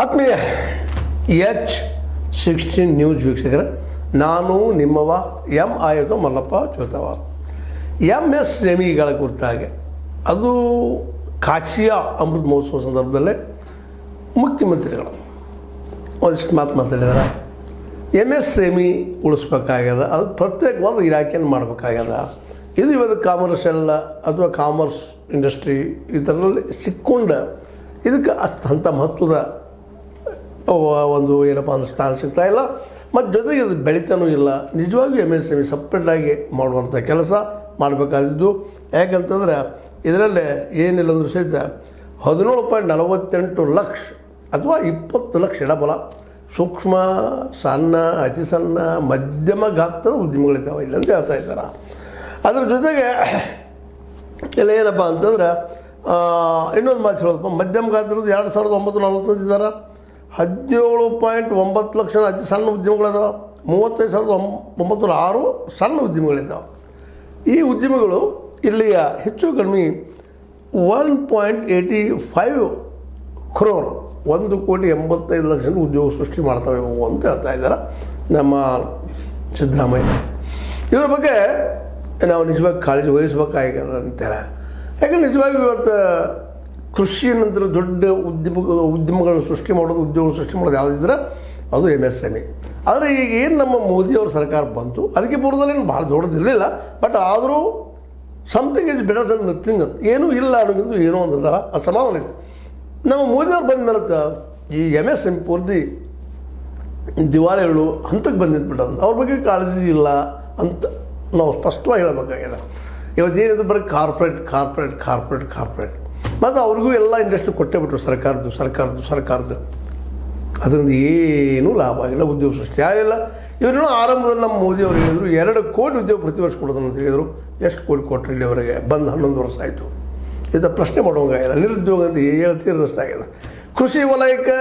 ಆತ್ಮೀಯ H16 news ವೀಕ್ಷಕರೇ, ನಾನು ನಿಮ್ಮವ ಆಯುಧ ಮಲ್ಲಪ್ಪ ಚೋತವಾರ. MSMEಗಳ ಕುರಿತಾಗಿ ಅದು ಕಾಶಿಯಾ ಅಮೃತ ಮಹೋತ್ಸವ ಸಂದರ್ಭದಲ್ಲೇ ಮುಖ್ಯಮಂತ್ರಿಗಳು ಒಂದಿಷ್ಟು ಮಾತಾಡಿದಾರೆ. MSME ಉಳಿಸ್ಬೇಕಾಗ್ಯದ, ಅದು ಪ್ರತ್ಯೇಕವಾದ ಇಲಾಖೆಯನ್ನು ಮಾಡಬೇಕಾಗ್ಯದ. ಇದು ಇವತ್ತು ಕಾಮರ್ಷಿಯಲ್ ಅಥವಾ ಕಾಮರ್ಸ್ ಇಂಡಸ್ಟ್ರಿ ಇದರಲ್ಲಿ ಸಿಕ್ಕೊಂಡು ಇದಕ್ಕೆ ಅಂಥ ಮಹತ್ವದ ಒಂದು ಏನಪ್ಪ ಅಂದ್ರೆ ಸ್ಥಾನ ಸಿಗ್ತಾಯಿಲ್ಲ. ಮತ್ತು ಜೊತೆಗೆ ಅದು ಬೆಳೀತಾನೂ ಇಲ್ಲ. ನಿಜವಾಗಿಯೂ MSME ಸಪ್ರೇಟಾಗಿ ಮಾಡುವಂಥ ಕೆಲಸ ಮಾಡಬೇಕಾದಿದ್ದು. ಯಾಕಂತಂದ್ರೆ ಇದರಲ್ಲೇ ಏನಿಲ್ಲ ಅಂದರೂ ಸಹಿತ 17.48 ಲಕ್ಷ ಅಥವಾ 20 ಲಕ್ಷ ಎಡಬಲ ಸೂಕ್ಷ್ಮ, ಸಣ್ಣ, ಅತಿ ಸಣ್ಣ, ಮಧ್ಯಮ ಗಾತ್ರದ ಉದ್ಯಮಗಳಿದ್ದಾವೆ ಇಲ್ಲ ಅಂತ ಹೇಳ್ತಾ ಇದ್ದಾರೆ. ಅದ್ರ ಜೊತೆಗೆ ಎಲ್ಲ ಏನಪ್ಪ ಅಂತಂದ್ರೆ ಇನ್ನೊಂದು ಮಾತು ಹೇಳೋದಪ್ಪ, ಮಧ್ಯಮ ಗಾತ್ರದ 2940 ಇದ್ದಾರೆ. 17.9 ಲಕ್ಷ ಅತಿ ಸಣ್ಣ ಉದ್ಯಮಗಳಿದಾವೆ. 35,906 ಸಣ್ಣ ಉದ್ಯಮಗಳಿದ್ದಾವೆ. ಈ ಉದ್ಯಮಿಗಳು ಇಲ್ಲಿಯ ಹೆಚ್ಚು ಕಡಿಮೆ 1.85 crore 1,85,00,000 ಉದ್ಯೋಗ ಸೃಷ್ಟಿ ಮಾಡ್ತವೆ ಅಂತ ಹೇಳ್ತಾ ಇದ್ದಾರೆ ನಮ್ಮ ಸಿದ್ದರಾಮಯ್ಯ. ಇವರ ಬಗ್ಗೆ ನಾವು ನಿಜವಾಗಿ ಕಾಳಜಿ ವಹಿಸ್ಬೇಕಾಗ್ಯದ ಅಂತೇಳಿ. ಯಾಕಂದ್ರೆ ನಿಜವಾಗಿ ಇವತ್ತು ಕೃಷಿ ನಂತರ ದೊಡ್ಡ ಉದ್ಯಮಗಳನ್ನು ಸೃಷ್ಟಿ ಮಾಡೋದು, ಉದ್ಯೋಗ ಸೃಷ್ಟಿ ಮಾಡೋದು ಯಾವುದಿದ್ರೆ ಅದು MSME. ಆದರೆ ಈಗ ಏನು ನಮ್ಮ ಮೋದಿಯವ್ರ ಸರ್ಕಾರ ಬಂತು, ಅದಕ್ಕೆ ಪೂರ್ವದಲ್ಲಿ ಭಾಳ ದೊಡ್ಡದಿರಲಿಲ್ಲ. ಬಟ್ ಆದರೂ something is better than nothing ಅಂತ, ಏನೂ ಇಲ್ಲ ಅನ್ನೋದು ಏನೋ ಅಂದಿದ್ದಾರೆ. ಆ ಸಮಾಧಾನ ಇತ್ತು. ನಮ್ಮ ಮೋದಿಯವ್ರು ಬಂದ ಮೇಲೆ ಈ MSME ಪೂರ್ತಿ ದಿವಾಳಿಗಳು ಹಂತಕ್ಕೆ ಬಂದಿದ್ಬಿಟ್ಟಂತ, ಅವ್ರ ಬಗ್ಗೆ ಕಾಳಜಿ ಇಲ್ಲ ಅಂತ ನಾವು ಸ್ಪಷ್ಟವಾಗಿ ಹೇಳಬೇಕಾಗಿದೆ. ಇವತ್ತೇನಿದೆ ಬರೀ ಕಾರ್ಪೊರೇಟ್ ಮತ್ತು ಅವ್ರಿಗೂ ಎಲ್ಲ ಇಂಡಸ್ಟ್ರಿ ಕೊಟ್ಟೇ ಬಿಟ್ಟರು ಸರ್ಕಾರದ್ದು. ಅದರಿಂದ ಏನೂ ಲಾಭ ಆಗಿಲ್ಲ, ಉದ್ಯೋಗ ಸೃಷ್ಟಿ ಆಗಿಲ್ಲ. ಇವರೇನೋ ಆರಂಭದಲ್ಲಿ ನಮ್ಮ ಮೋದಿಯವರು ಹೇಳಿದರು 2 ಕೋಟಿ ಉದ್ಯೋಗ ಪ್ರತಿ ವರ್ಷ ಕೊಡೋದನ್ನು ಅಂತ ಹೇಳಿದರು. ಎಷ್ಟು ಕೋಟಿ ಕೊಟ್ಟರು ಇಲ್ಲಿವರೆಗೆ? ಬಂದು 11 ವರ್ಷ ಆಯಿತು. ಇದು ಪ್ರಶ್ನೆ ಮಾಡೋಂಗಾಗಿಲ್ಲ. ನಿರುದ್ಯೋಗ ಅಂತ ಹೇಳ್ತೀರದಷ್ಟಾಗಿದೆ. ಕೃಷಿ ವಲಯಕ್ಕೆ